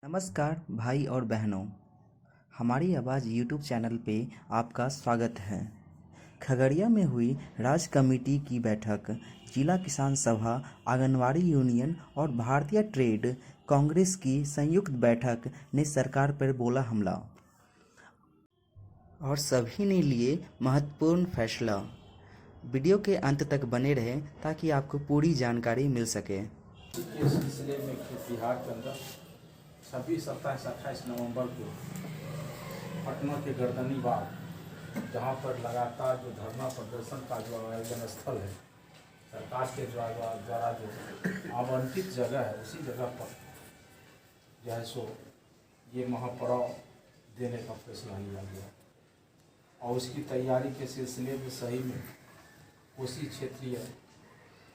नमस्कार भाई और बहनों, हमारी आवाज़ यूट्यूब चैनल पे आपका स्वागत है। खगड़िया में हुई राज्य कमेटी की बैठक, जिला किसान सभा, आंगनवाड़ी यूनियन और भारतीय ट्रेड कांग्रेस की संयुक्त बैठक ने सरकार पर बोला हमला और सभी ने लिए महत्वपूर्ण फैसला। वीडियो के अंत तक बने रहें ताकि आपको पूरी जानकारी मिल सके। इस सिलसिले में बिहार के अंदर 26, 27, 28 नवंबर को पटना के गर्दनी बाग, जहां पर लगातार जो धरना प्रदर्शन का जो आयोजन स्थल है, सरकार के द्वारा जो आवंटित जगह है, उसी जगह पर जो है सो ये महापड़ाव देने का फैसला लिया गया। और उसकी तैयारी के सिलसिले में सही में कोसी क्षेत्रीय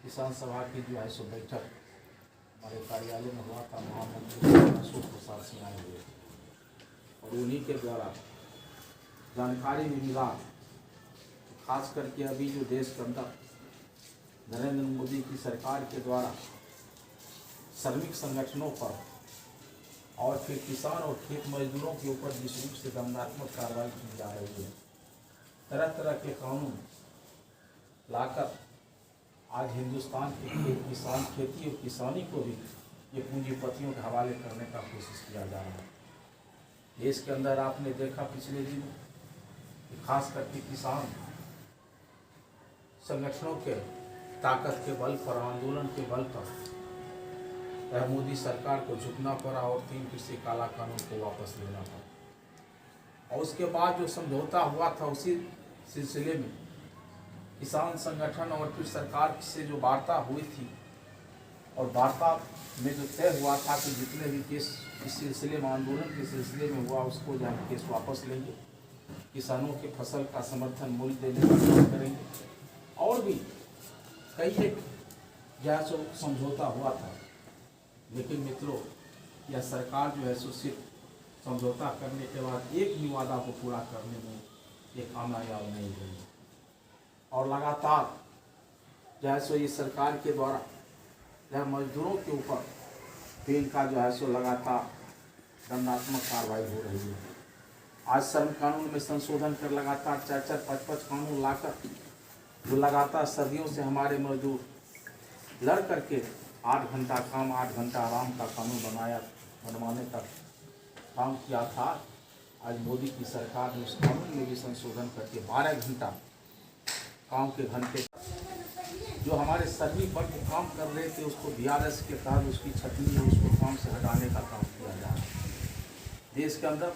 किसान सभा की जो है सो बैठक हमारे कार्यालय में हुआ था। महामंत्री अशोक प्रसाद सिंह आए हुए और उन्हीं के द्वारा जानकारी में मिला, खास करके अभी जो देश के अंदर नरेंद्र मोदी की सरकार के द्वारा श्रमिक संगठनों पर और फिर किसान और खेत मजदूरों के ऊपर जिस रूप से दंडात्मक कार्रवाई की जा रही है, तरह तरह के कानून लाकर आज हिंदुस्तान के किसान खेती और किसानी को भी ये पूंजीपतियों के हवाले करने का कोशिश किया जा रहा है। देश के अंदर आपने देखा पिछले दिनों कि खास करके किसान संगठनों के ताकत के बल पर, आंदोलन के बल पर मोदी सरकार को झुकना पड़ा और 3 कृषि काला कानून को वापस लेना पड़ा। और उसके बाद जो समझौता हुआ था, उसी सिलसिले में किसान संगठन और फिर सरकार से जो वार्ता हुई थी, और वार्ता में जो तय हुआ था कि जितने भी केस इस सिलसिले में आंदोलन के सिलसिले में हुआ, उसको जो हम केस वापस लेंगे, किसानों के फसल का समर्थन मूल्य देने का काम करेंगे, और भी कई एक यह जो समझौता हुआ था। लेकिन मित्रों, यह सरकार जो है सो सिर्फ समझौता करने के बाद एक भी वादा को पूरा करने में ये कामयाब नहीं हुई और लगातार जो है सो ये सरकार के द्वारा यह मजदूरों के ऊपर पेन का जो है सो लगातार दंडात्मक कार्रवाई हो रही है। आज श्रम कानून में संशोधन कर लगातार 4-4, 5-5 कानून लाकर जो लगातार सदियों से हमारे मजदूर लड़ करके 8 घंटा काम 8 घंटा आराम का कानून बनवाने का काम किया था। आज मोदी की सरकार ने उस कानून में भी संशोधन करके 12 घंटा काम के घंटे जो हमारे श्रमिक वर्ग काम कर रहे थे, उसको बीआरएस के तहत उसकी छटनी है, उसको काम से हटाने का काम किया जा रहा है। देश के अंदर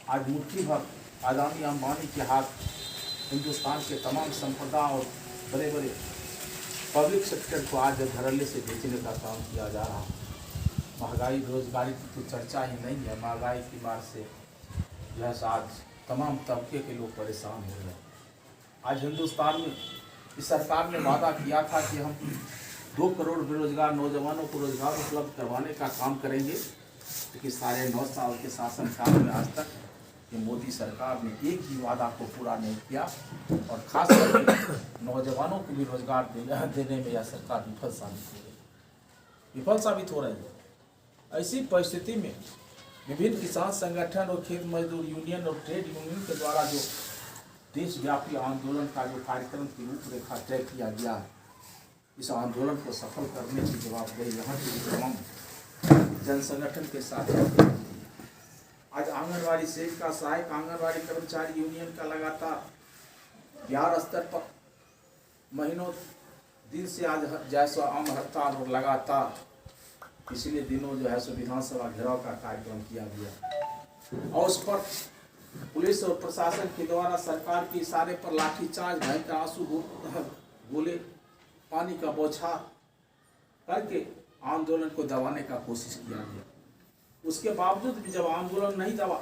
आज मुट्ठी भर अदानी अंबानी के हाथ हिंदुस्तान के तमाम संपदा और बड़े बड़े पब्लिक सेक्टर को आज धड़ल्ले से बेचने का काम किया जा रहा है। महंगाई बेरोजगारी की तो चर्चा ही नहीं है। महंगाई की मार से जो आज तमाम तबके के लोग परेशान हो रहे हैं। आज हिंदुस्तान में इस सरकार ने वादा किया था कि हम 2 करोड़ बेरोजगार नौजवानों को रोजगार उपलब्ध करवाने का काम करेंगे, लेकिन साढ़े 9 साल के शासनकाल में आज तक ये मोदी सरकार ने एक भी वादा को पूरा नहीं किया और खास करके नौजवानों को भी रोजगार देने में यह सरकार विफल साबित हो रही है। ऐसी परिस्थिति में विभिन्न किसान संगठन और खेत मजदूर यूनियन और ट्रेड यूनियन के द्वारा जो देशव्यापी आंदोलन का जो कार्यक्रम की रूपरेखा तय किया गया है, इस आंदोलन को सफल करने की जवाबदेही यहाँ के तमाम जन संगठन के साथ है। आज आंगनवाड़ी सेविका, सहायक आंगनवाड़ी कर्मचारी यूनियन का लगातार बिहार स्तर पर महीनों दिन से आज जैसा आम हड़ताल और लगातार पिछले दिनों जो है सो विधानसभा घेराव का कार्यक्रम किया गया और उस पर पुलिस और प्रशासन के द्वारा सरकार के इशारे पर लाठीचार्ज, भयंकर आंसू गोले, पानी का बौछार करके आंदोलन को दबाने का कोशिश किया गया। उसके बावजूद भी जब आंदोलन नहीं दबा,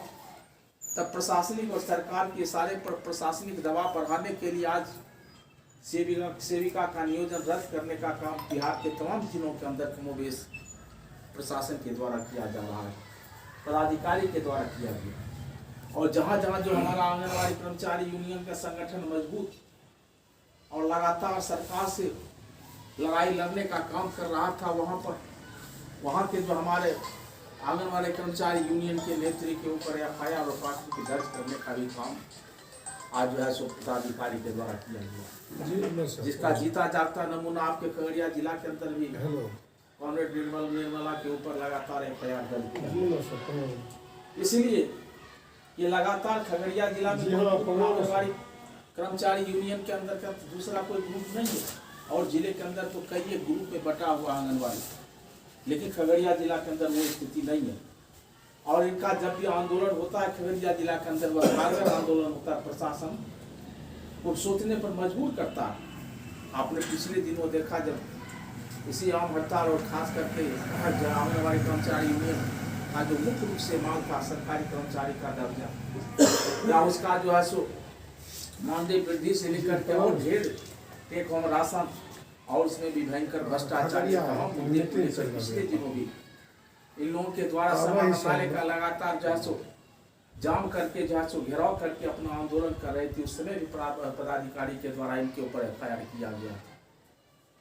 तब प्रशासनिक और सरकार के इशारे पर प्रशासनिक दबाव बढ़ाने के लिए आज सेविका का नियोजन रद्द करने का काम बिहार के तमाम जिलों के अंदर कमोबेश प्रशासन के द्वारा किया जा रहा है, पदाधिकारी के द्वारा किया गया। और जहाँ जहाँ जो हमारा आंगनवाड़ी कर्मचारी यूनियन का संगठन मजबूत और लगातार सरकार से लड़ाई लड़ने का काम कर रहा था, वहाँ के जो हमारे आंगनबाड़ी कर्मचारी यूनियन के नेत्री के ऊपर FIR और प्राथमिकी दर्ज करने का भी काम आज जो है सो पदाधिकारी के द्वारा किया गया, जिसका जीता जागता नमूना आपके खगड़िया जिला के अंदर भी कॉमरेड निर्मला के ऊपर लगातार FIR दर्ज किया। इसलिए ये लगातार खगड़िया जिला में आंगनबाड़ी कर्मचारी यूनियन के अंदर का दूसरा कोई ग्रुप नहीं है, और जिले के अंदर तो कई ग्रुप में बटा हुआ आंगनबाड़ी, लेकिन खगड़िया जिला के अंदर वो स्थिति नहीं है। और इनका जब भी आंदोलन होता है खगड़िया जिला के अंदर, वह कारगर आंदोलन होता है, प्रशासन को सोचने पर मजबूर करता है। आपने पिछले दिनों देखा जब इसी आम हड़ताल और खास करके आंगनबाड़ी कर्मचारी यूनियन का जो मुख्य रूप से मांग था सरकारी कर्मचारी का दर्जा या उसका जो है सो मानदेय वृद्धि से लेकर के और ढेर टेक होम राशन और उसमें भी भयंकर भ्रष्टाचार तमाम मुद्दे को लेकर पिछले दिनों भी इन लोगों के द्वारा सभा हटाने का लगातार जो है सो जाम करके जो है सो घेराव करके अपना आंदोलन कर रहे थे। उस समय भी पदाधिकारी के द्वारा इनके ऊपर FIR किया गया,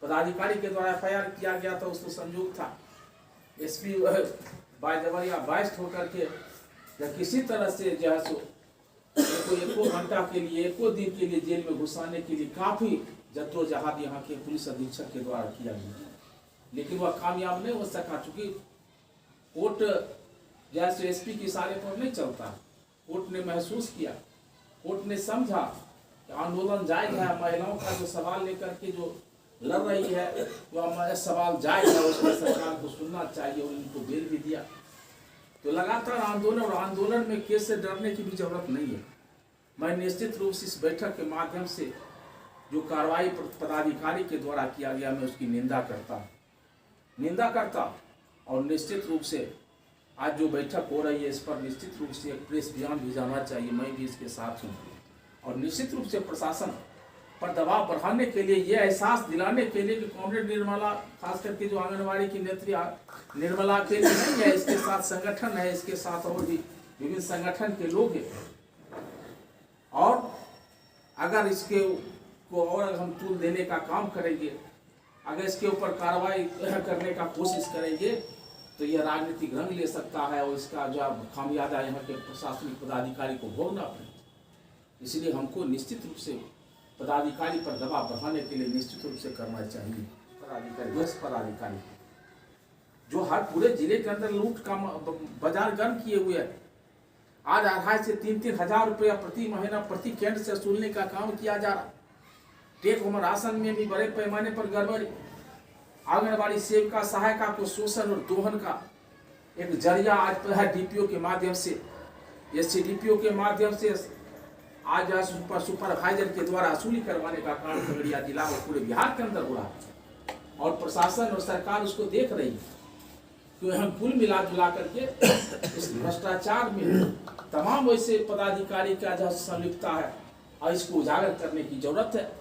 पदाधिकारी के द्वारा FIR किया गया था। उसको संयोग था SP बाजवरिया बाइस्ट होकर के या किसी तरह से जो है सो एको घंटा के लिए एको दिन के लिए जेल में घुसाने के लिए काफी जद्दोजहद यहाँ के पुलिस अधीक्षक के द्वारा किया गया, लेकिन वह कामयाब नहीं हो सका। चूंकि कोर्ट जैसे SP के इशारे पर नहीं चलता, कोर्ट ने महसूस किया, कोर्ट ने समझा कि आंदोलन जायज है, महिलाओं का जो सवाल लेकर के जो लड़ रही है वह सवाल जायज है, उसमें सरकार को सुनना चाहिए और इनको बेल भी दिया। तो लगातार आंदोलन, और आंदोलन में केस से डरने की भी जरूरत नहीं है। मैं निश्चित रूप से इस बैठक के माध्यम से जो कार्रवाई पदाधिकारी के द्वारा किया गया मैं उसकी निंदा करता और निश्चित रूप से आज जो बैठक हो रही है इस पर निश्चित रूप से एक प्रेस बयान भी जाना चाहिए, मैं भी इसके साथ हूँ। और निश्चित रूप से प्रशासन पर दबाव बढ़ाने के लिए, ये एहसास दिलाने के लिए कि कॉमरेड निर्मला, खास करके जो आंगनबाड़ी की नेत्री निर्मला के लिए नहीं है, इसके साथ संगठन है, इसके साथ और भी विभिन्न संगठन के लोग हैं। और अगर इसके को और हम तूल देने का काम करेंगे, अगर इसके ऊपर कार्रवाई करने का कोशिश करेंगे तो यह राजनीतिक रंग ले सकता है और इसका जो खामियाजा यहाँ के प्रशासनिक पदाधिकारी को भोगना पड़े। इसलिए हमको निश्चित रूप से पदाधिकारी पर दबाव बढ़ाने के लिए निश्चित रूप से करना चाहिए। पदाधिकारी जो हर पूरे जिले के अंदर लूट का बाजार गर्म किए हुए है, आज 2,500 से 3-3 हजार रुपया प्रति महीना प्रति केंद्र से वसूलने का काम किया जा रहा। टेक होम राशन में भी बड़े पैमाने पर गड़बड़ी, आंगनबाड़ी सेविका सहायिका को शोषण और दोहन का एक जरिया आज है DPO के माध्यम से, SCDPO के माध्यम से आज सुपरवाइजर के द्वारा वसूली करवाने का काम खगड़िया जिला और पूरे बिहार के अंदर हो रहा है। और प्रशासन और सरकार उसको देख रही है कि हम कुल मिला जुला करके इस भ्रष्टाचार में तमाम वैसे पदाधिकारी का जो संलिप्तता है और इसको उजागर करने की जरूरत है।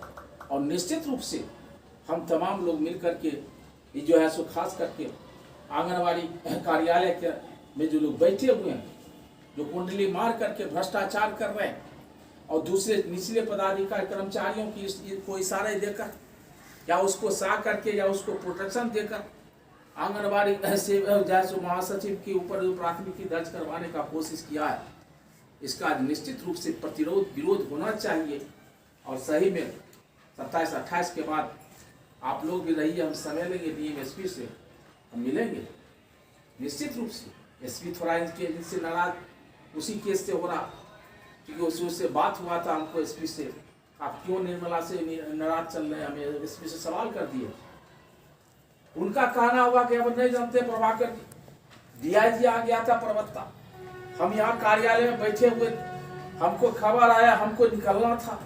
और निश्चित रूप से हम तमाम लोग मिल करके जो है सो खास करके आंगनबाड़ी कार्यालय के में जो लोग बैठे हुए हैं, जो कुंडली मार करके भ्रष्टाचार कर रहे हैं और दूसरे निचले पदाधिकारी कर्मचारियों की को इशारे देकर या उसको सा करके या उसको प्रोटेक्शन देकर आंगनबाड़ी से जैसे महासचिव के ऊपर जो प्राथमिकी दर्ज करवाने का कोशिश किया है, इसका निश्चित रूप से प्रतिरोध विरोध होना चाहिए। और सही में 27-28 के बाद आप लोग भी रहिए, हम समय लेंगे DMSP से, हम मिलेंगे निश्चित रूप से। SP थोड़ा इनसे नाराज उसी केस से हो रहा, क्योंकि उससे बात हुआ था हमको SP से, आप क्यों निर्मला से नाराज चल रहे हैं, हमें SP से सवाल कर दिए। उनका कहना हुआ कि अब नहीं जानते प्रभाकर DIG आ गया था प्रवक्ता, हम यहाँ कार्यालय में बैठे हुए, हमको खबर आया, हमको निकलना था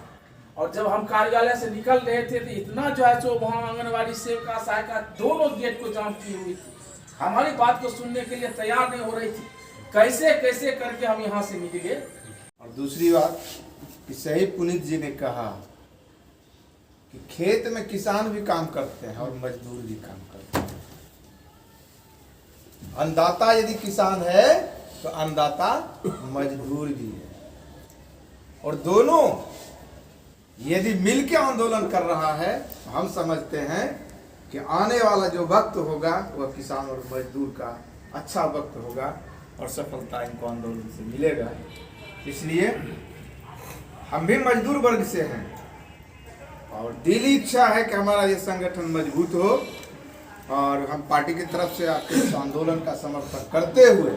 और जब हम कार्यालय से निकल रहे थे तो इतना जो है सो वहाँ आंगनबाड़ी सेविका सहायिका दोनों गेट को जाम की हुई थी, हमारी बात को सुनने के लिए तैयार नहीं हो रही थी। कैसे कैसे करके हम यहाँ से निकले। और दूसरी बात कि सही पुनीत जी ने कहा कि खेत में किसान भी काम करते हैं और मजदूर भी काम करते हैं। अन्नदाता यदि किसान है तो अन्नदाता मजदूर भी है, और दोनों यदि मिलकर आंदोलन कर रहा है हम समझते हैं कि आने वाला जो वक्त होगा वह किसान और मजदूर का अच्छा वक्त होगा और सफलता इनको आंदोलन से मिलेगा। इसलिए हम भी मजदूर वर्ग से हैं और दिली इच्छा है कि हमारा ये संगठन मजबूत हो और हम पार्टी की तरफ से आपके इस आंदोलन का समर्थन करते हुए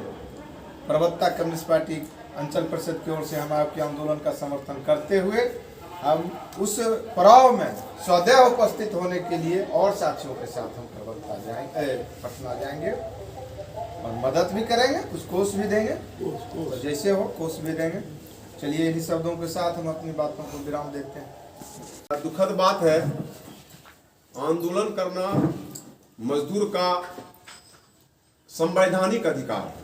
प्रवक्ता कम्युनिस्ट पार्टी अंचल परिषद की ओर से हम आपके आंदोलन का समर्थन करते हुए हम उस पड़ाव में सदैव उपस्थित होने के लिए और साथियों के साथ हम प्रवक्ता जाएंगे, पटना जाएंगे और मदद भी करेंगे, कुछ कोष भी देंगे, तो जैसे हो कोष भी देंगे। चलिए इन्हीं शब्दों के साथ हम अपनी बातों को विराम देते हैं। दुखद बात है, आंदोलन करना मजदूर का संवैधानिक अधिकार है।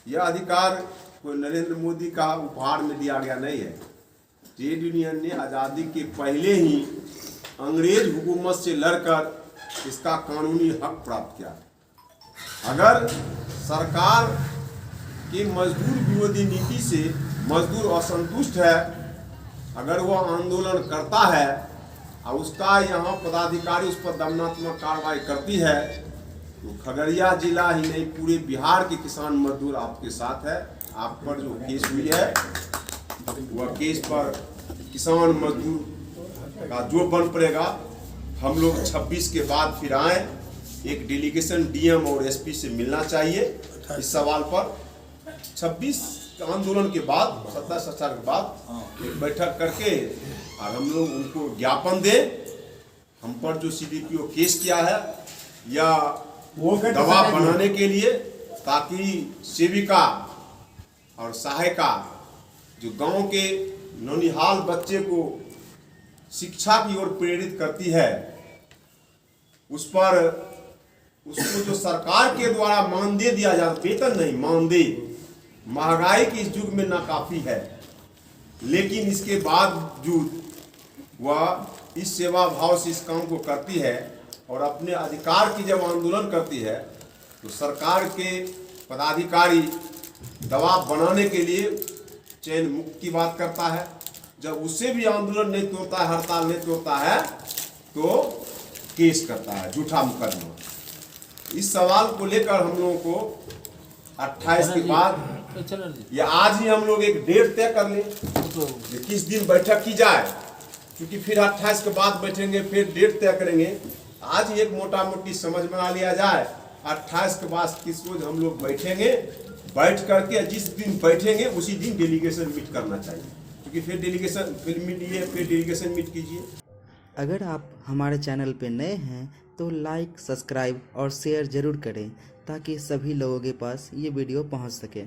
यह अधिकार कोई नरेंद्र मोदी का उपहार में दिया गया नहीं है। ट्रेड यूनियन ने आज़ादी के पहले ही अंग्रेज हुकूमत से लड़कर इसका कानूनी हक प्राप्त किया। अगर सरकार की मजदूर विरोधी नीति से मजदूर असंतुष्ट है, अगर वह आंदोलन करता है और उसका यहाँ पदाधिकारी उस पर दंडात्मक कार्रवाई करती है, तो खगड़िया जिला ही नहीं पूरे बिहार के किसान मजदूर आपके साथ है। आप पर जो केस हुई है वह केस पर किसान मजदूर का जो बन पड़ेगा, हम लोग 26 के बाद फिर आए। एक डेलीगेशन डीएम और एसपी से मिलना चाहिए इस सवाल पर। 26 आंदोलन के बाद 27 के बाद एक बैठक करके और हम लोग उनको ज्ञापन दें हम पर जो सीडीपीओ केस किया है या दबाव बनाने के लिए, ताकि सेविका और सहायिका जो गांव के नौनिहाल बच्चे को शिक्षा की ओर प्रेरित करती है, उस पर उसको जो सरकार के द्वारा मानदेय दिया जाता, वेतन नहीं मानदेय, महंगाई के इस युग में नाकाफी है, लेकिन इसके बावजूद वह इस सेवा भाव से इस काम को करती है और अपने अधिकार की जब आंदोलन करती है तो सरकार के पदाधिकारी दबाव बनाने के लिए चयन मुक्त की बात करता है। जब उससे भी आंदोलन नहीं तोड़ता है, हड़ताल नहीं तोड़ता है, तो केस करता है, झूठा मुकदमा। इस सवाल को लेकर हम लोगों को 28 के बाद या आज ही हम लोग एक डेट तय कर ले कि किस दिन बैठक की जाए, क्योंकि फिर 28 के बाद बैठेंगे, फिर डेट तय करेंगे। आज ही एक मोटा मोटी समझ बना लिया जाए, 28 के बाद किस रोज हम लोग बैठेंगे, बैठ करके जिस दिन बैठेंगे उसी दिन डेलीगेशन मीट करना चाहिए, क्योंकि फिर डेलीगेशन मीट कीजिए। अगर आप हमारे चैनल पे नए हैं तो लाइक, सब्सक्राइब और शेयर ज़रूर करें ताकि सभी लोगों के पास ये वीडियो पहुंच सके।